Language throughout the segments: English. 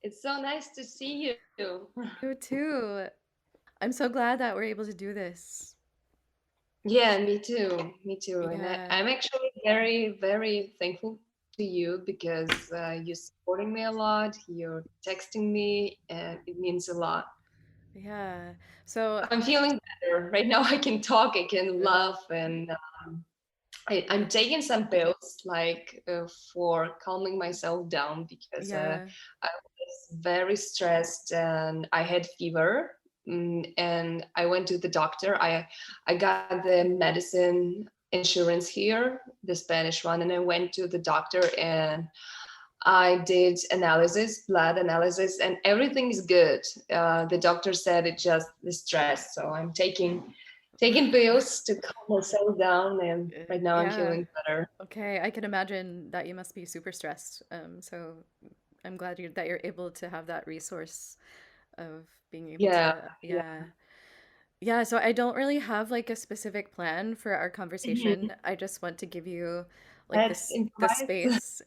It's so nice to see you. You too. I'm so glad that we're able to do this. Yeah, me too. Me too. And Yeah. I'm actually very, very thankful to you because you're supporting me a lot. You're texting me, and it means a lot. Yeah. So, I'm feeling better right now. I can talk. I can good. laugh, and I'm taking some pills like for calming myself down because Yeah. I was very stressed and I had fever. And I went to the doctor. I got the medicine insurance here, the Spanish one, and I went to the doctor and I did analysis, blood analysis, and everything is good. The doctor said it's just the stress, so I'm taking pills to calm myself down, and right now I'm Yeah. feeling better. Okay, I can imagine that you must be super stressed. So I'm glad that you're able to have that resource of being able Yeah, to, yeah. yeah. Yeah, so I don't really have like a specific plan for our Mhm. conversation. I just want to give you like Let's this the improvise. space,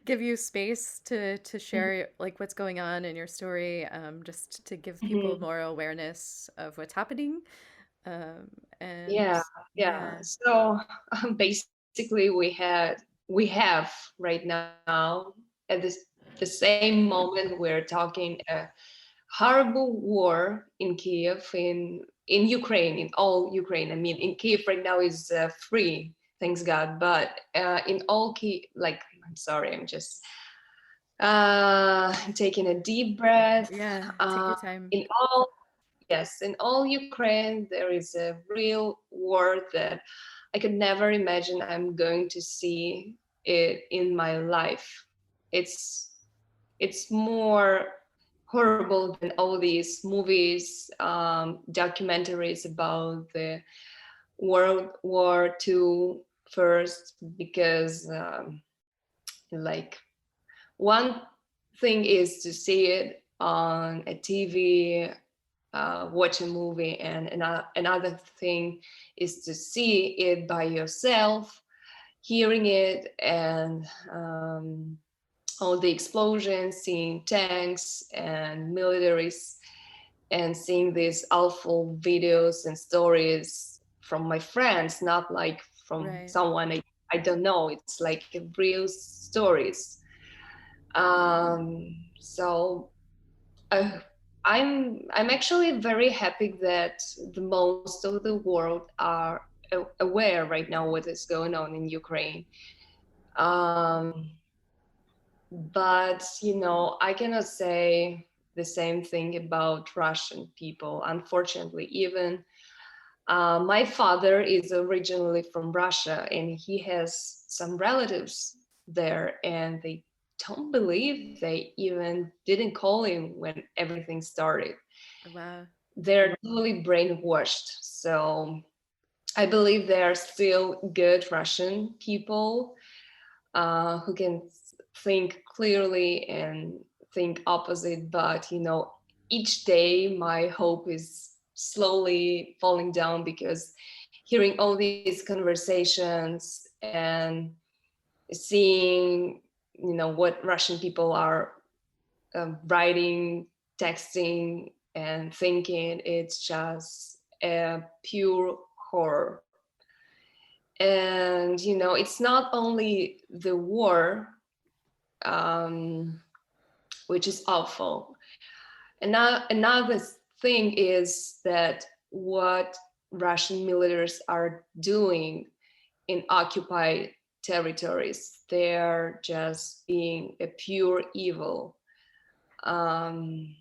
give you space to share like what's going on in your story, just to give people Mhm. more awareness of what's happening. And Yeah, yeah. yeah, So basically, we have right now at the same moment we're talking a horrible war in Kyiv, in Ukraine, in all Ukraine. I mean, in Kyiv right now is free, thanks God. But in all Kyiv, like, I'm sorry, I'm just taking a deep breath. yeah, take Uh, your time. in all Yes, in all Ukraine, there is a real war that I could never imagine I'm going to see it in my life. It's it's more horrible than all these movies, documentaries about the World War II first, because like one thing is to see it on a TV, watch a movie, and another thing is to see it by yourself, hearing it, and all the explosions, seeing tanks and militaries, and seeing these awful videos and stories from my friends, not like from Right. someone I don't know. It's like real stories. So uh, I'm actually very happy that the most of the world are aware right now what is going on in Ukraine. Um, but I cannot say the same thing about Russian people. Unfortunately, even my father is originally from Russia, and he has some relatives there, and they don't believe they even didn't call him when everything started. Wow. They're totally brainwashed. So I believe there are still good Russian people who can think clearly and think opposite. But each day my hope is slowly falling down because hearing all these conversations and seeing what Russian people are writing, texting, and thinking, it's just a pure horror. And it's not only the war, um, which is awful. Another thing is that what Russian militaries are doing in occupied territories, they're just being a pure evil. Um,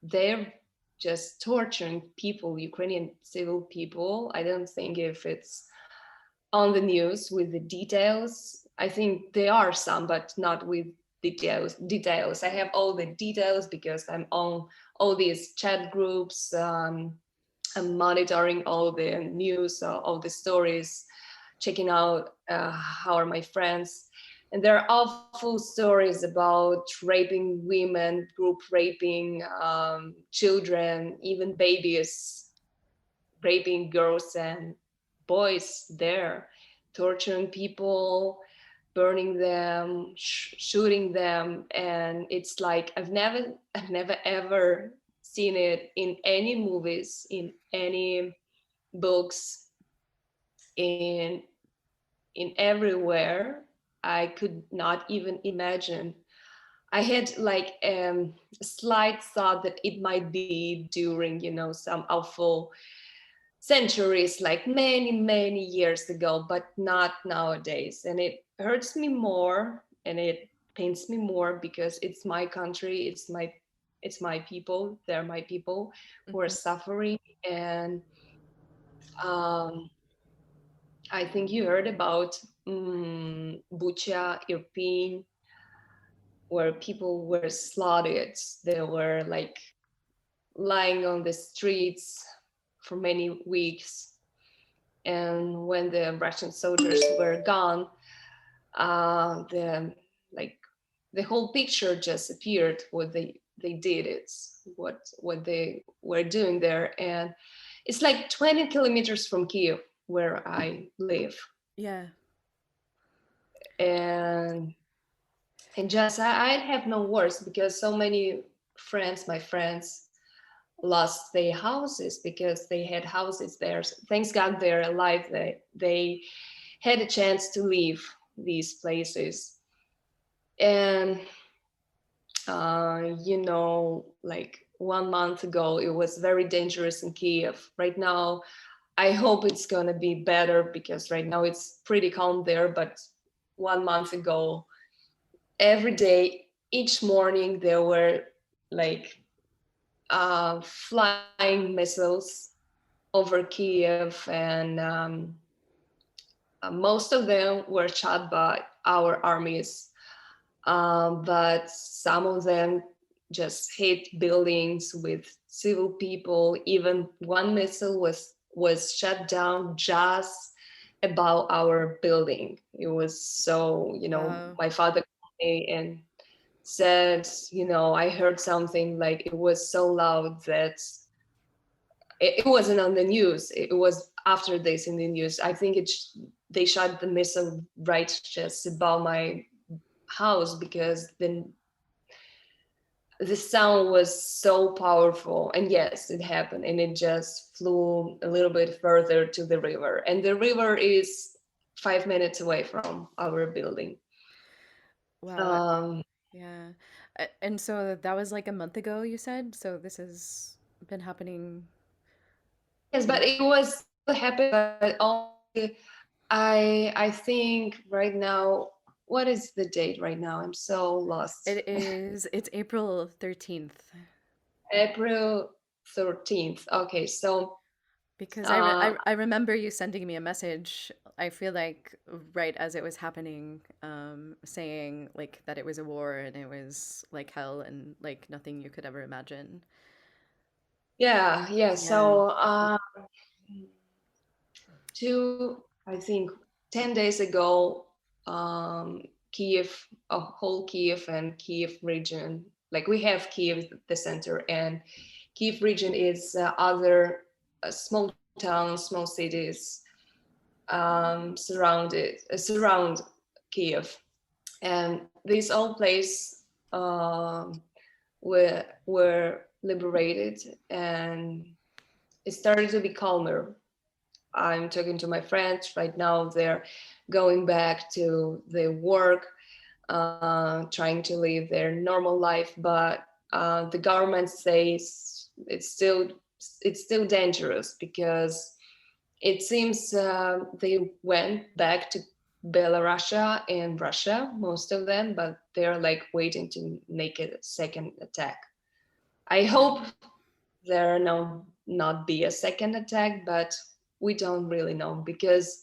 they're just torturing people, Ukrainian civil people. I don't think if it's on the news with the details. I think there are some, but not with details. I have all the details because I'm on all these chat groups. I'm monitoring all the news, all the stories, checking out how are my friends. And there are awful stories about raping women, group raping children, even babies, raping girls and boys there, torturing people, burning them, shooting them, and it's like I've never ever seen it in any movies, in any books, in everywhere. I could not even imagine. I had like a slight thought that it might be during, some awful centuries, like many, many years ago, but not nowadays. And it hurts me more and it pains me more because it's my country, it's my people, they're my people who are Hmm. suffering. And um, I think you heard about Bucha, Irpin, where people were slaughtered. They were like lying on the streets for many weeks. And when the Russian soldiers were gone, the like the whole picture just appeared. What they did, it's what they were doing there, and it's like 20 kilometers from Kyiv, where I live, Yeah. and just I have no words because so many my friends lost their houses because they had houses there. So thanks God they're alive. They had a chance to leave these places. And like 1 month ago, it was very dangerous in Kiev. Right now, I hope it's gonna be better because right now it's pretty calm there. But 1 month ago, every day, each morning, there were like flying missiles over Kiev, and most of them were shot by our armies, but some of them just hit buildings with civil people. Even one missile was shut down just above our building. It was so, Wow. my father called me and said, I heard something like it was so loud that it wasn't on the news. It was after this in the news. I think they shot the missile right just above my house because then the sound was so powerful. And yes, it happened, and it just flew a little bit further to the river, and the river is 5 minutes away from our building. Wow. um Yeah. And so that was like a month ago, you said? So this has been happening yes, but in it was still happening, but only I think right now, what is the date right now? I'm so lost. it's April 13th. April 13th. Okay, so Because uh I remember you sending me a message, I feel like right as it was happening, saying like that it was a war and it was like hell and like nothing you could ever imagine. yeah, Yeah. so I think 10 days ago, Kiev, a whole Kiev and Kiev region, like we have Kiev, the center, and Kiev region is other small towns, small cities surround Kiev, and these all places were liberated, and it started to be calmer. I'm talking to my friends right now. They're going back to their work, trying to live their normal life, but the government says it's still dangerous because it seems they went back to Belarus and Russia, most of them, but they're like waiting to make a second attack. I Yeah. hope there no not be a second attack, but we don't really know because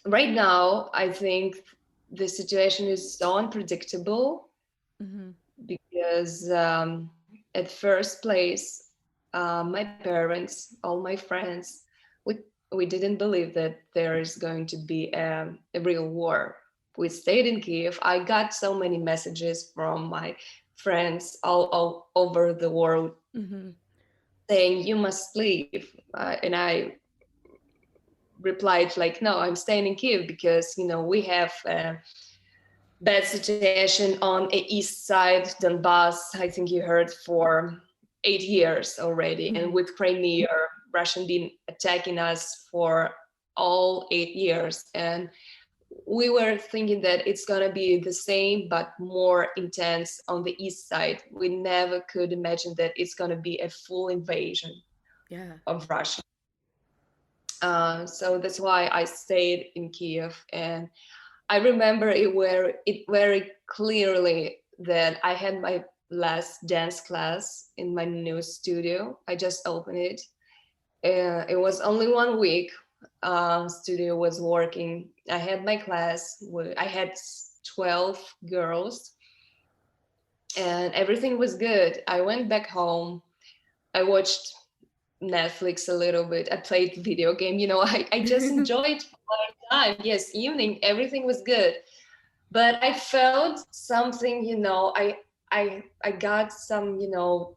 right now I think the situation is so unpredictable Hmm. because at first place, my parents, all my friends, we we didn't believe that there is going to be a real war. We stayed in Kiev. I got so many messages from my friends all over the world Hmm. saying you must leave, and I replied like, no, I'm staying in Kyiv because, you know, we have bad situation on the east side, Donbass, I think you heard, for 8 years already. And with Crimea, Russian been attacking us for all 8 years. And we were thinking that it's going to be the same, but more intense on the east side. We never could imagine that it's going to be a full invasion of Russia. So that's why I stayed in Kyiv. And I remember it very clearly that I had my last dance class in my new studio. I just opened it. It was only 1 week. Studio was working. I had my class. I had 12 girls, and everything was good. I went back home. I watched Netflix a little bit. I played video game. You know, I just enjoyed my time. Yes, evening, everything was good. But I felt something, you know, I got some, you know,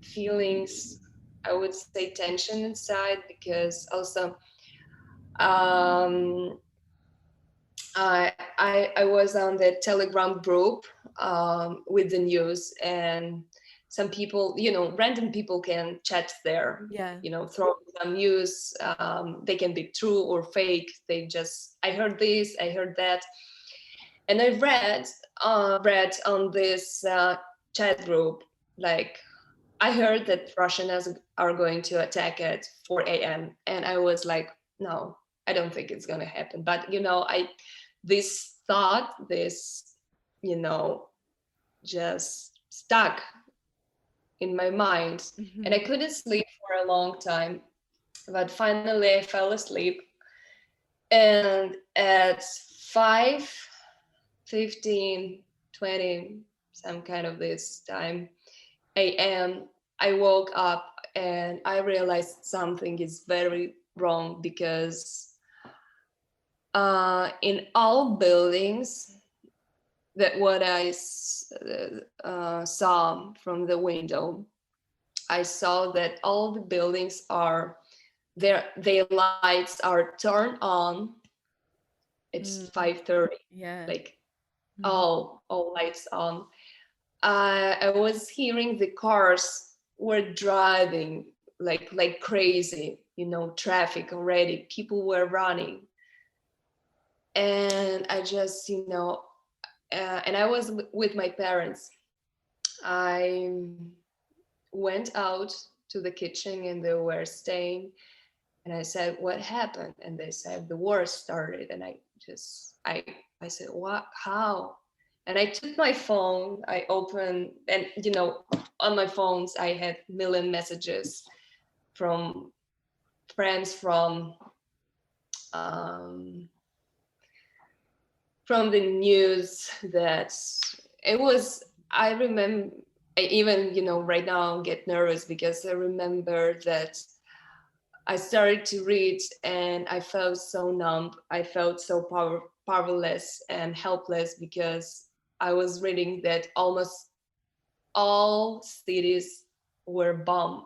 feelings, I would say tension inside, because also I was on the Telegram group with the news, and some people, you know, random people can chat there, you know, throw some news. They can be true or fake. They just, I heard this, I heard that. And I read on this chat group, like, I heard that Russians are going to attack at 4 a.m. And I was like, no, I don't think it's going to happen. But, you know, this thought, this, you know, just stuck in my mind. And I couldn't sleep for a long time. But finally I fell asleep. And at 5:15, 20, some kind of this time, a.m., I woke up and I realized something is very wrong, because in all buildings, that what I saw from the window, I saw that all the buildings are, their lights are turned on. It's 5:30, like all lights on. I was hearing the cars were driving like crazy, you know, traffic already, people were running. And I just, you know, and I was with my parents. I went out to the kitchen and they were staying. And I said, what happened? And they said, the war started. And I said, what, how? And I took my phone, I opened, and, you know, on my phones, I had a million messages from friends from the news that it was, I remember, I even, you know, right now get nervous because I remember that I started to read and I felt so numb. I felt so powerless and helpless, because I was reading that almost all cities were bombed.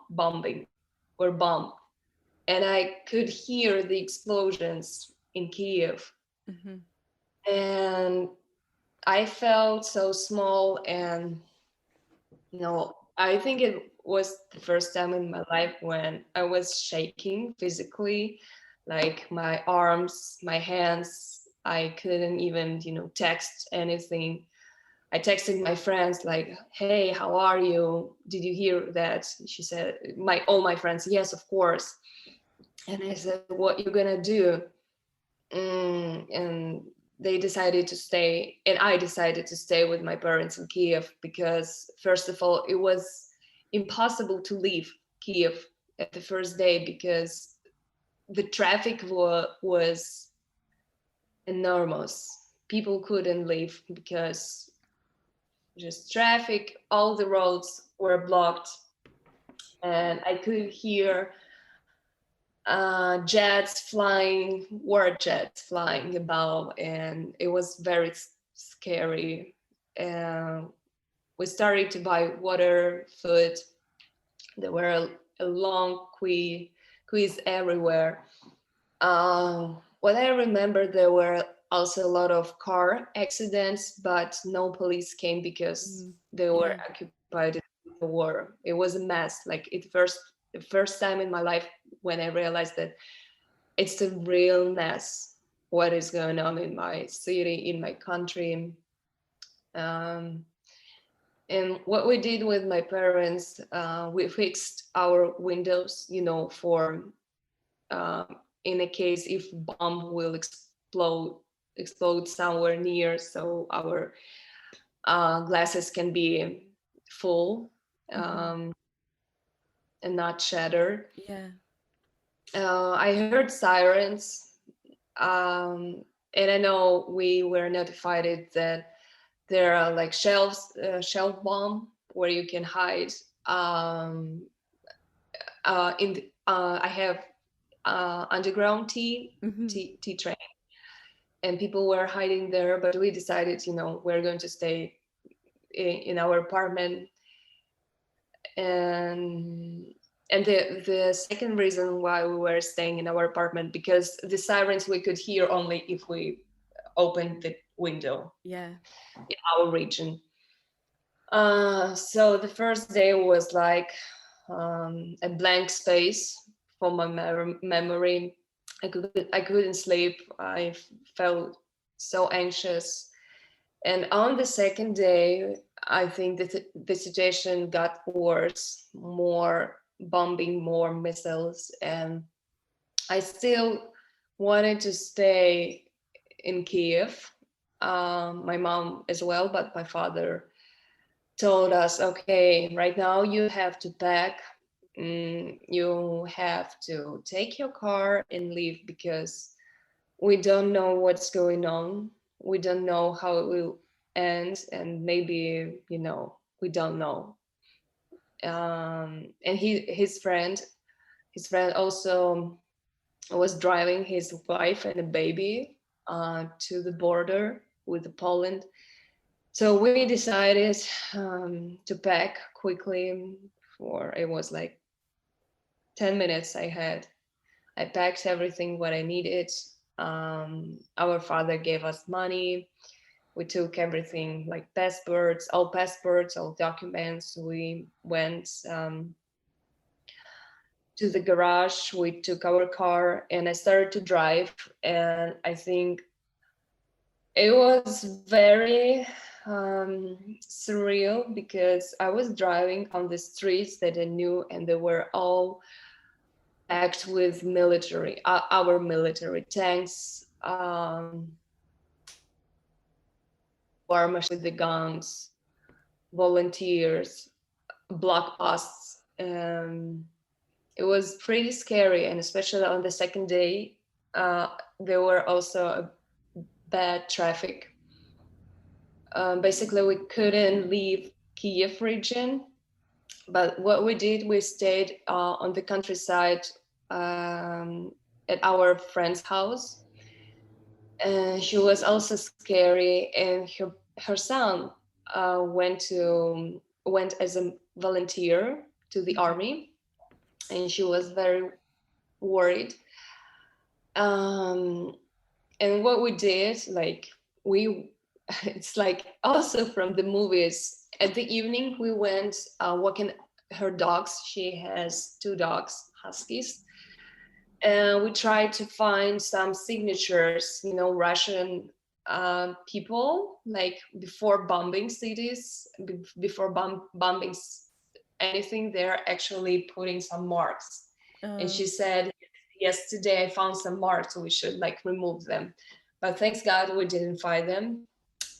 And I could hear the explosions in Kyiv. And I felt so small, and, you know, I think it was the first time in my life when I was shaking physically, like my arms, my hands. I couldn't even, you know, text anything. I texted my friends like, hey, how are you? Did you hear that? She said, all my friends, yes, of course. And I said, what you gonna do? And they decided to stay, and I decided to stay with my parents in Kyiv, because first of all, it was impossible to leave Kyiv at the first day, because the traffic was enormous. People couldn't leave because just traffic, all the roads were blocked. And I could hear war jets flying above, and it was very scary. We started to buy water, food. There were a long queues everywhere. What I remember, there were also a lot of car accidents, but no police came because Mm. they were Yeah. occupied with the war. It was a mess. Like the first time in my life when I realized that it's a real mess. What is going on in my city, in my country? Um, and what we did with my parents, we fixed our windows, for in a case if bomb will explode somewhere near, so our glasses can be full, Hmm. um, and not shattered. Yeah. I heard sirens, and I know we were notified that there are like shelf bomb where you can hide. Um, I have underground Hmm. tea train, and people were hiding there, but we decided, we're going to stay in our apartment. And and the second reason why we were staying in our apartment, because the sirens we could hear only if we opened the window Yeah. in our region. So the first day was like a blank space for my memory. I couldn't sleep. I felt so anxious. And on the second day, I think that the situation got worse, more bombing, more missiles. And I still wanted to stay in Kyiv, my mom as well, but my father told us, okay, right now you have to pack. You have to take your car and leave because we don't know what's going on. We don't know how it will end, and maybe, we don't know. And his friend also was driving his wife and a baby to the border with Poland. So we decided to pack quickly. For it was like 10 minutes I had. I packed everything what I needed. Our father gave us money. We took everything like passports, all documents. We went to the garage. We took our car and I started to drive. And I think it was very surreal because I was driving on the streets that I knew, and they were all packed with military, our military tanks, war machines with the guns, volunteers, blockposts. It was pretty scary, and especially on the second day, uh, there were also a bad traffic. Basically, we couldn't leave Kiev region, but what we did, we stayed on the countryside at our friend's house. She was also scary, and her son went as a volunteer to the Hmm. army, and she was very worried. Um, and what we did, like we, it's like also from the movies. At the evening, we went walking her dogs. She has two dogs, huskies, and we tried to find some signatures, Russian people, like before bombing cities, before bombing anything, they're actually putting some marks. And Oh. she said, yesterday I found some marks, so we should like remove them. But thanks God we didn't find them.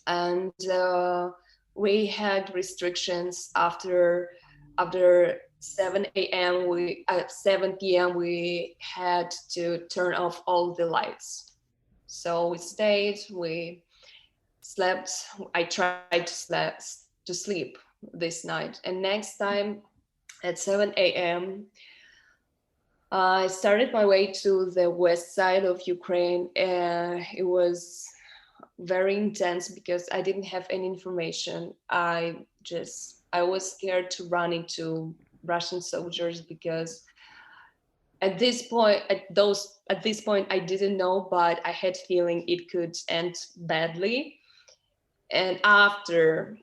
And we had restrictions after 7 a.m. We at 7 p.m. we had to turn off all the lights. So we stayed, we slept. I tried to sleep this night. And next time at 7 a.m. I started my way to the west side of Ukraine, and it was very intense because I didn't have any information. I was scared to run into Russian soldiers because at this point, I didn't know, but I had feeling it could end badly. And after,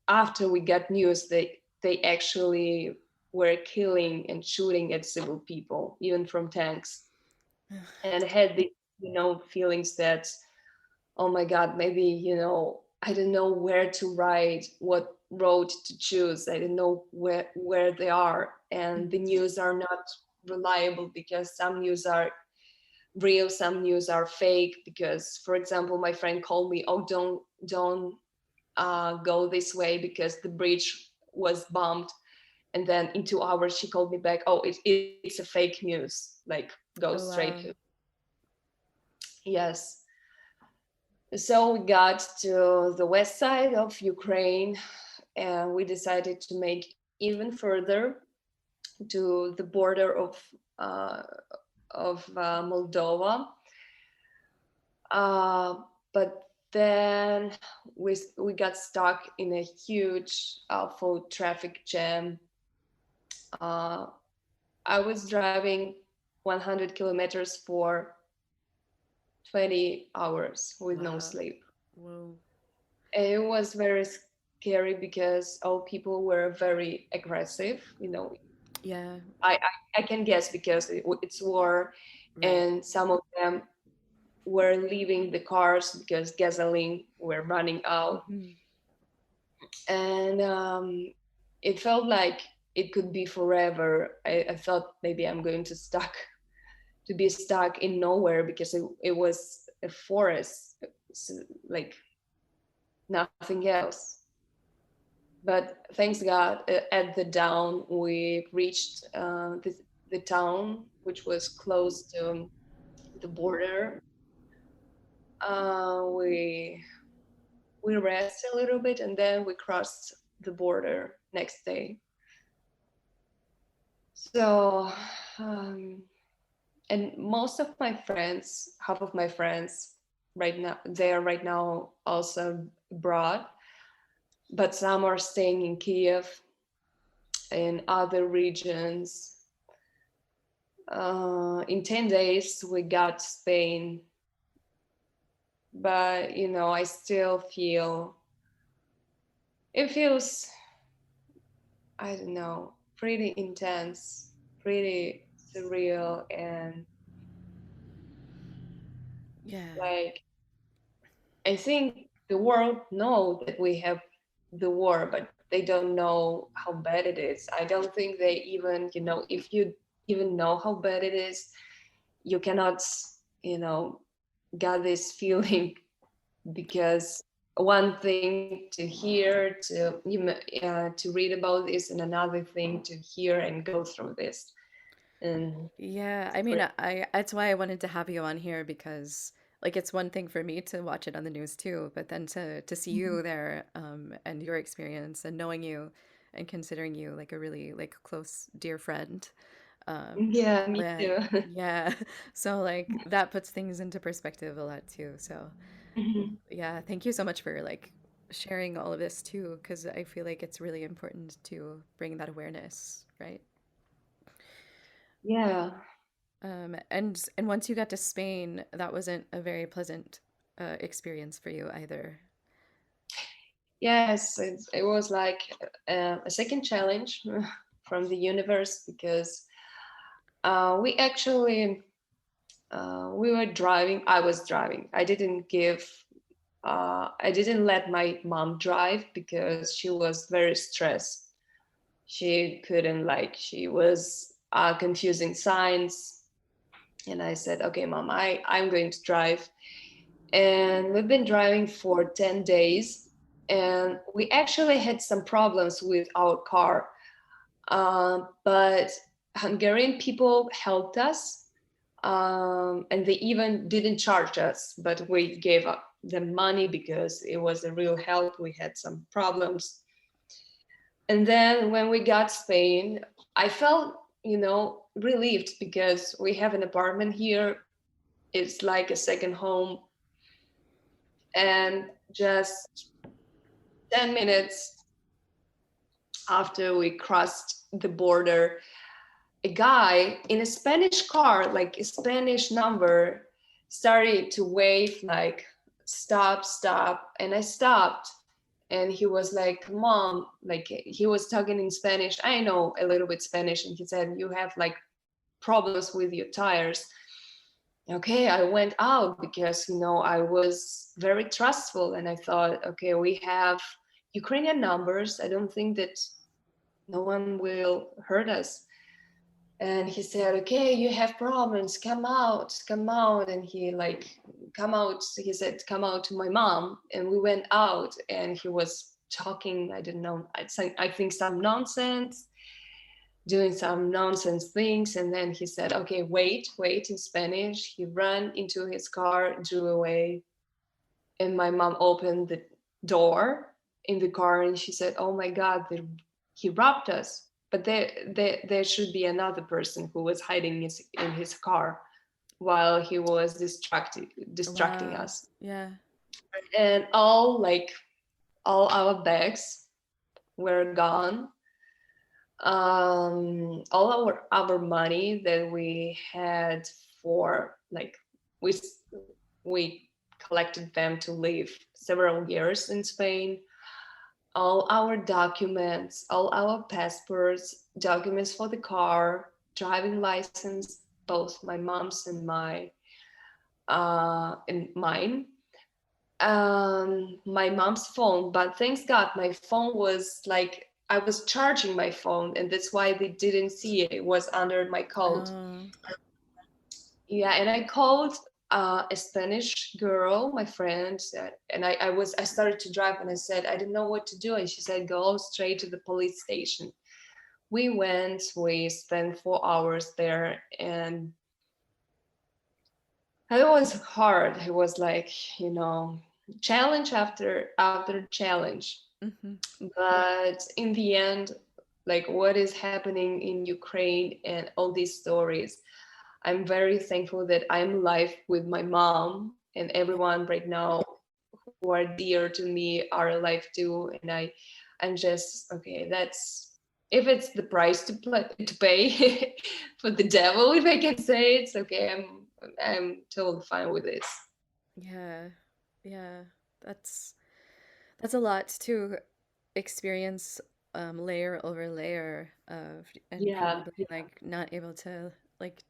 after we got news that they actually were killing and shooting at civil people, even from tanks, and I had the, feelings that, oh my God, maybe, I don't know where to ride, what road to choose. I don't know where they are. And the Mhm. news are not reliable, because some news are real, some news are fake. Because, for example, my friend called me, oh, don't go this way because the bridge was bombed. And then in 2 hours, she called me back, oh, it's a fake news. Like, go Oh straight to, wow. yes. So we got to the west side of Ukraine, and we decided to make even further to the border uh, of Moldova. Uh, but then we got stuck in a huge, awful traffic jam. Uh, I was driving 100 kilometers for 20 hours with no Wow. sleep. Whoa. It was very scary because all people were very aggressive. Yeah. I can guess because it's war, Right. and some of them were leaving the cars because gasoline were running out. Hmm. And it felt like it could be forever. I thought maybe I'm going to be stuck in nowhere, because it was a forest, like nothing else. But thanks God, at the dawn we reached the town, which was close to the border. We rest a little bit, and then we crossed the border next day. So, um, and most of my friends, half of my friends, right now they are right now also abroad, but some are staying in Kyiv, in other regions. In 10 days, we got Spain, but I still feel, it feels, I don't know, pretty intense, pretty surreal, and Yeah. like, I think the world know that we have the war, but they don't know how bad it is. I don't think they even, if you even know how bad it is, you cannot, you know, get this feeling. Because one thing to hear, to read about this, and another thing to hear and go through this. And Yeah, I mean, I that's why I wanted to have you on here because like it's one thing for me to watch it on the news too, but then to see you there and your experience and knowing you and considering you like a really like close dear friend. Um yeah, me but too. yeah, so like that puts things into perspective a lot too. So yeah, thank you so much for like sharing all of this too, because I feel like it's really important to bring that awareness, right? Yeah. And once you got to Spain, that wasn't a very pleasant experience for you either. Yes, it was like a second challenge from the universe, because we actually we were driving. I was driving. I didn't let my mom drive because she was very stressed. She couldn't, like, she was confusing signs. And I said, okay, mom, I'm going to drive. And we've been driving for 10 days, and we actually had some problems with our car. But Hungarian people helped us, and they even didn't charge us, but we gave up them money because it was a real help. We had some problems. And then when we got Spain, I felt, relieved, because we have an apartment here. It's like a second home. And just 10 minutes after we crossed the border, a guy in a Spanish car, like a Spanish number, started to wave like stop, stop. And I stopped. And he was like, come on, like he was talking in Spanish. I know a little bit Spanish. And he said, you have like problems with your tires. Okay, I went out because, I was very trustful and I thought, okay, we have Ukrainian numbers. I don't think that no one will hurt us. And he said, okay, you have problems, come out, come out. And he like, come out. He said, come out to my mom. And we went out and he was talking, I don't know, I think some nonsense, doing some nonsense things. And then he said, okay, wait in Spanish. He ran into his car, drew away. And my mom opened the door in the car and she said, oh my God, he robbed us. But there should be another person who was hiding in his car while he was distracting Wow. us. Yeah. And all our bags were gone. All our money that we had for like we collected them to live several years in Spain. All our documents, all our passports, documents for the car, driving license, both my mom's and mine. My mom's phone, but thanks God, my phone was like I was charging my phone, and that's why they didn't see it. It was under my coat. Oh. Yeah, and I called a Spanish girl, my friend, and I started to drive, and I said I didn't know what to do, and she said go straight to the police station. We went. We spent 4 hours there, and it was hard. It was like challenge after challenge, Hmm. but in the end, like what is happening in Ukraine and all these stories, I'm very thankful that I'm alive with my mom, and Yeah. everyone right now who are dear to me are alive too. And I'm just okay. That's if it's the price to pay for the devil, if I can say, it's okay. I'm totally fine with this. Yeah. Yeah. That's that's a lot to experience, layer over layer of, and Yeah. probably like not able to like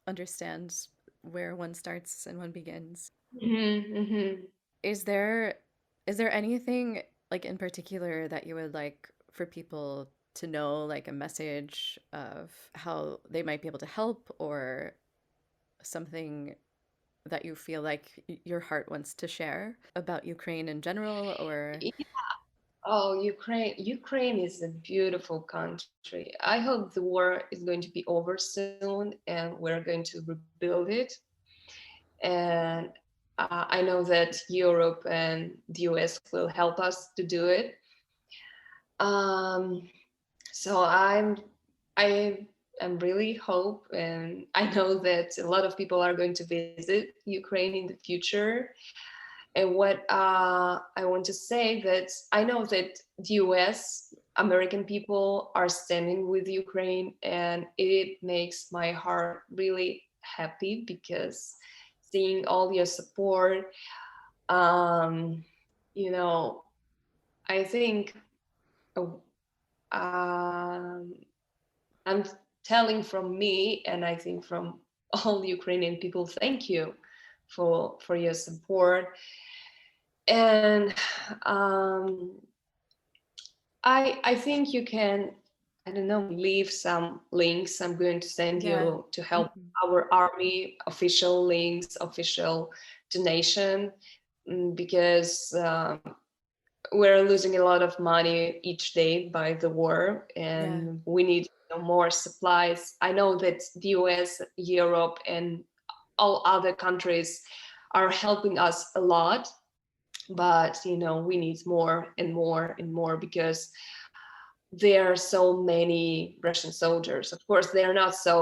understand where one starts and one begins. Hmm. Is there anything like in particular that you would like for people to know, like a message of how they might be able to help, or something that you feel like your heart wants to share about Ukraine in general, or Oh, Ukraine is a beautiful country. I hope the war is going to be over soon and we're going to rebuild it. And I know that Europe and the US will help us to do it. Um, so I am really hope, and I know that a lot of people are going to visit Ukraine in the future. And what I want to say that I know that the US, American people are standing with Ukraine, and it makes my heart really happy because seeing all your support, um, you know, I think uh, um, I'm telling from me, and I think from all Ukrainian people, thank you for your support. And um, I think you can, I don't know, leave some links. I'm going to send yeah. you to help Hmm. our army, official links, official donation, because we're losing a lot of money each day by the war, Yeah. and we need more supplies. I know that the US, Europe, and all other countries are helping us a lot, but we need more and more and more because there are so many Russian soldiers. Of course, they are not so,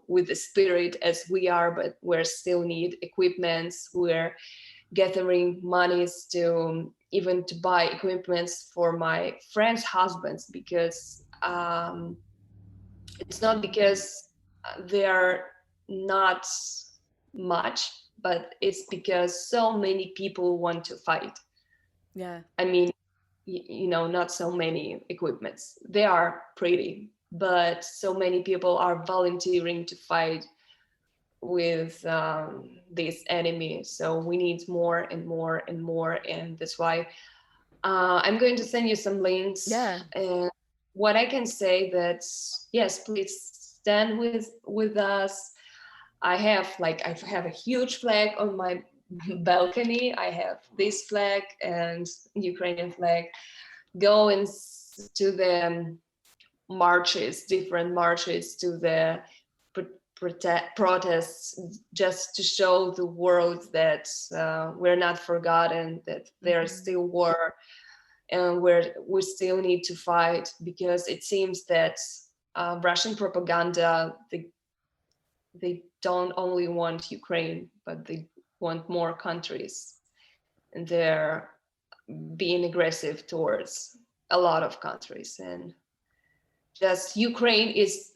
with the spirit as we are, but we still need equipments. We're gathering monies to even to buy equipments for my friends' husbands because It's not because they are not much, but it's because so many people want to fight. Yeah. I mean, not so many equipments. They are pretty, but so many people are volunteering to fight with this enemy. So we need more and more and more, and that's why I'm going to send you some links. Yeah. And what I can say that yes, please stand with us. I have a huge flag on my balcony. I have this flag and Ukrainian flag. Go to the marches, different marches, to the protests, just to show the world that we're not forgotten, that there's Hmm. still war, and we still need to fight, because it seems that Russian propaganda, they don't only want Ukraine, but they want more countries, and they're being aggressive towards a lot of countries. And just Ukraine is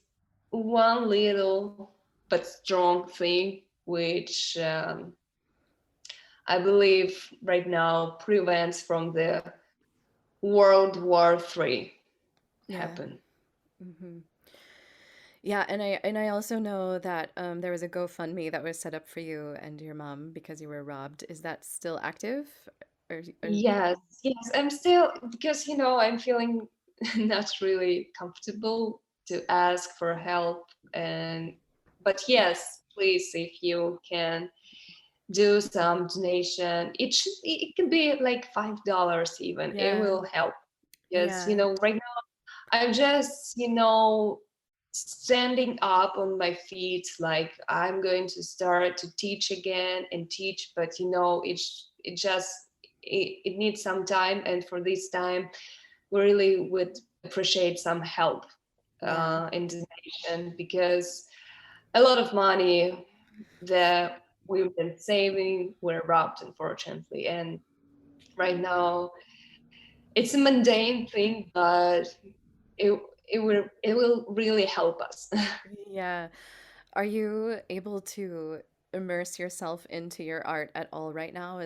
one little but strong thing, which I believe right now prevents from the World War III Yeah. happen. Hmm. Yeah, and I also know that there was a GoFundMe that was set up for you and your mom because you were robbed. Is that still active? Or Yes, yes, I'm still, because I'm feeling not really comfortable to ask for help. And but yes, please, if you can do some donation, it can be like $5 even. It yeah, will help, because yeah, right now I'm just standing up on my feet, like I'm going to start to teach again and teach. But it needs some time, and for this time we really would appreciate some help yeah, in donation, because a lot of money that we've been saving were robbed, unfortunately. And right now it's a mundane thing, but it it will really help us. yeah. Are you able to immerse yourself into your art at all right now?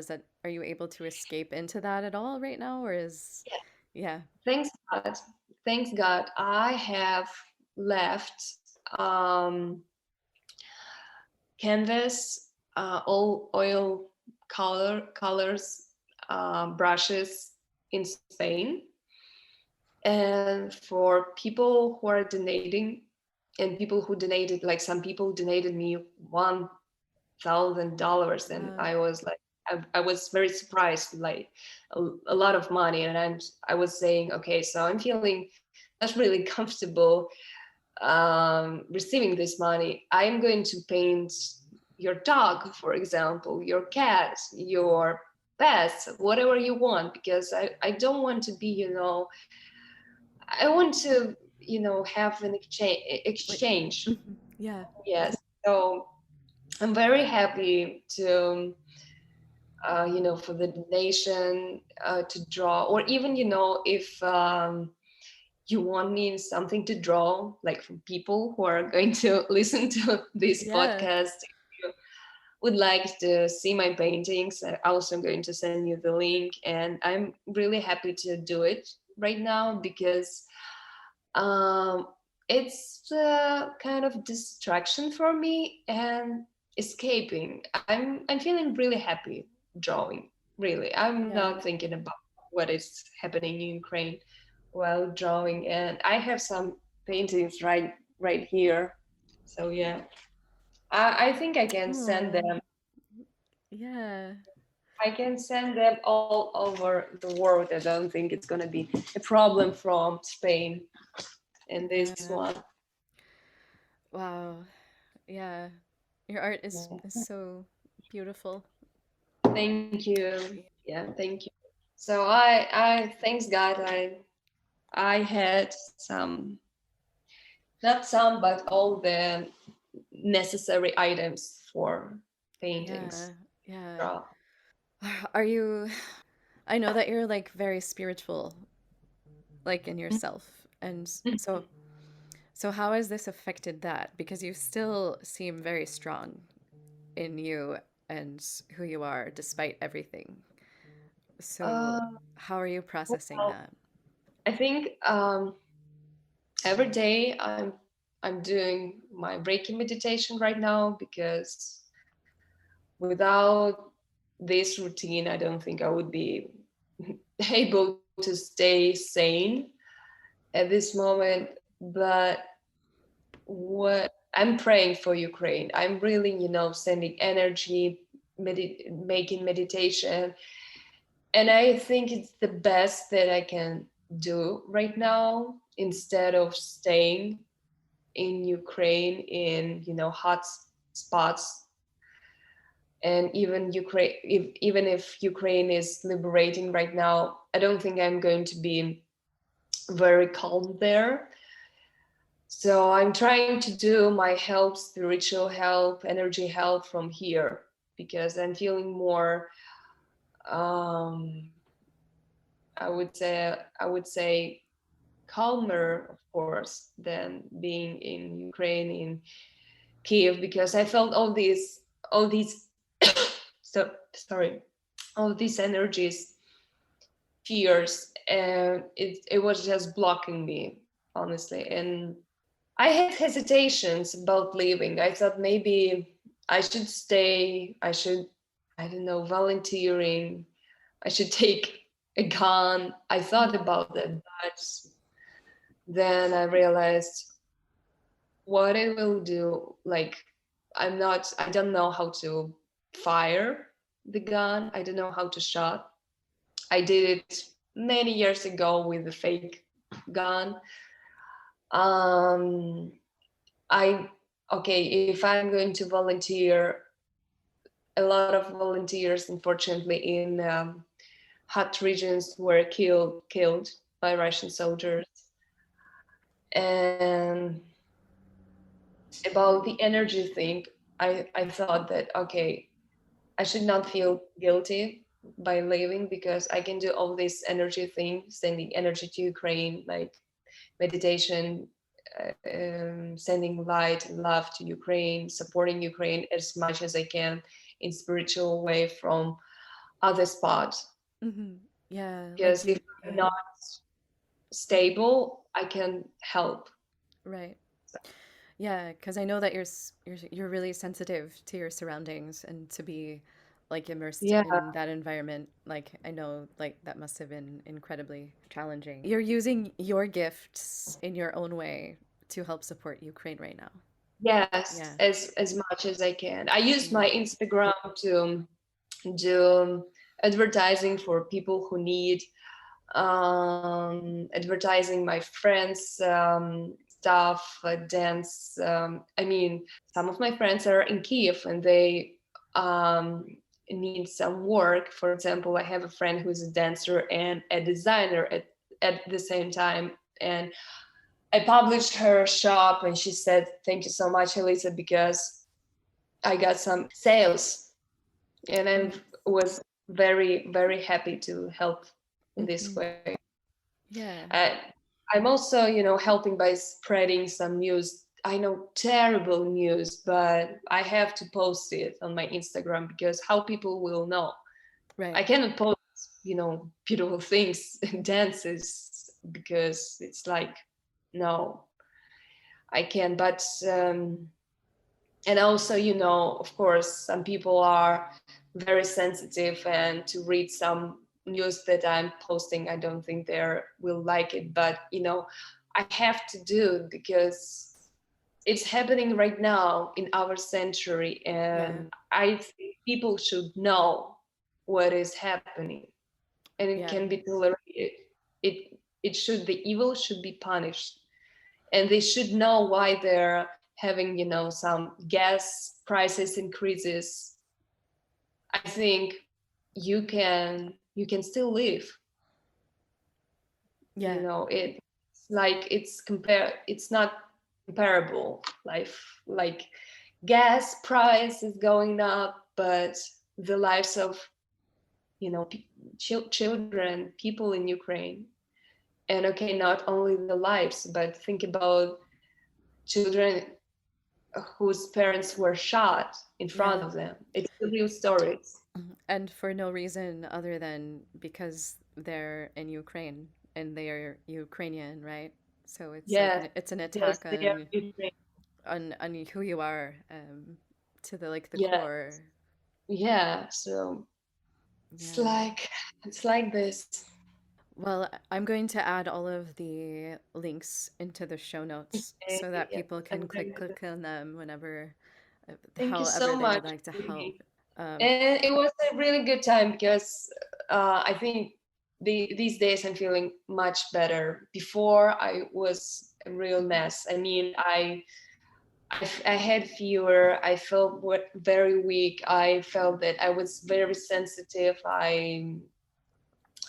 Are you able to escape into that at all right now, or is, Yeah, yeah, thanks God. Thanks God. I have left canvas, all oil colors, brushes in Spain. And for people who are donating, and people who donated, like some people donated me $1,000, and wow, I was like, I was very surprised, like a lot of money. And I was saying, okay, so I'm feeling not really comfortable receiving this money. I'm going to paint your dog, for example, your cat, your pets, whatever you want, because I don't want to be, I want to, have an wait, exchange. mhm, yeah, Yes. So I'm very happy to, for the donation, to draw, or even, if you want me something to draw, like from people who are going to listen to this yeah, podcast, if you would like to see my paintings, I also going to send you the link. And I'm really happy to do it right now, because um, it's a kind of distraction for me and escaping. I'm feeling really happy drawing. Really, I'm yeah. not thinking about what is happening in Ukraine while drawing. And I have some paintings right here. So yeah, I think I can send Oh, them. yeah, I can send them all over the world. I don't think it's gonna be a problem from Spain in this yeah. one. Wow. Yeah. Your art is so beautiful. Thank you. Yeah. Yeah, thank you. So I thanks God, I had some, not some, but all the necessary items for paintings. Yeah. Yeah. Draw. Are you I know that you're like very spiritual like in Mhm. yourself. And so So how has this affected that? Because you still seem very strong in you and who you are despite everything. So Uh, how are you processing well, that? I think every day I'm doing my Reiki meditation right now, because without this routine, I don't think I would be able to stay sane at this moment. But what I'm praying for Ukraine. I'm really, sending energy, making meditation. And I think it's the best that I can do right now, instead of staying in Ukraine in, hot spots. And even if Ukraine is liberating right now, I don't think I'm going to be very calm there. So I'm trying to do my help, spiritual help, energy help from here, because I'm feeling more, um, I would say calmer, of course, than being in Ukraine, in Kyiv, because I felt all these so sorry, all these energies, fears, and it was just blocking me, honestly. And I had hesitations about leaving. I thought maybe I should stay. I don't know, volunteering. I should take a gun. I thought about that, but then I realized what it will do. Like, I don't know how to fire the gun. I don't know how to shot. I did it many years ago with a fake gun. Um, I okay, if I'm going to volunteer, a lot of volunteers, unfortunately, in hot regions were killed by Russian soldiers. And about the energy thing, I thought that, okay, I should not feel guilty by leaving, because I can do all this energy thing, sending energy to Ukraine, like meditation, sending light and love to Ukraine, supporting Ukraine as much as I can in spiritual way from other spots. Hmm. Yeah, like Because if you, I'm yeah, not stable, I can help. right. Yeah, because I know that you're really sensitive to your surroundings and to be like immersed Yeah, in that environment. Like I know like that must have been incredibly challenging. You're using your gifts in your own way to help support Ukraine right now. yes, Yeah. as much as I can. I use Yeah. my Instagram to do advertising for people who need, advertising my friends, stuff, dance. I mean, some of my friends are in Kyiv, and they um, need some work. For example, I have a friend who's a dancer and a designer at the same time. And I published her shop, and she said, "Thank you so much, Alisa, because I got some sales." And I Right. was very, very happy to help in this Hmm. way. Yeah. Uh, I'm also, helping by spreading some news. I know, terrible news, but I have to post it on my Instagram, because how people will know? I Right. cannot post, beautiful things and dances, because it's like, no, I can. But and also, of course, some people are very sensitive, and to read some news that I'm posting, I don't think they will like it. But I have to do, because it's happening right now in our century, Yeah. and I think people should know what is happening, and it Yeah. can be tolerated. It should The evil should be punished, and they should know why they're having, some gas prices increases. I think you can still live. Yeah. It's like, it's not comparable life. Like, gas price is going up, but the lives of, children, people in Ukraine. And okay, not only the lives, but think about children whose parents were shot in Yeah. front of them. It's the real stories. And for no reason other than because they're in Ukraine and they are Ukrainian, right? So it's like Yes, it's an yes, attack they are on Ukraine. who you are, to the like the Yeah, core. yeah. So it's Yeah. like it's like this. Well, I'm going to add all of the links into the show notes Okay, so that yes, people can I'm very good. click on them whenever, Thank you however so they would much, like to help. Amy. Um, And it was a really good time because I think these days I'm feeling much better. Before I was a real mess. I mean, I had fever. I felt very weak. I felt that I was very sensitive. I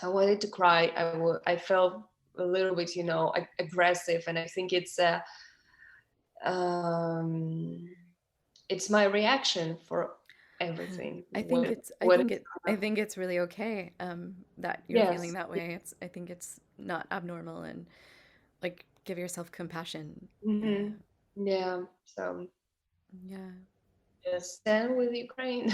wanted to cry. I felt a little bit, aggressive, and I think um, it's my reaction for everything. I think it's really okay, that you're feeling Yes. that way. I think it's not abnormal, and like give yourself compassion. Hmm. Yeah. So Yeah. just stand with Ukraine.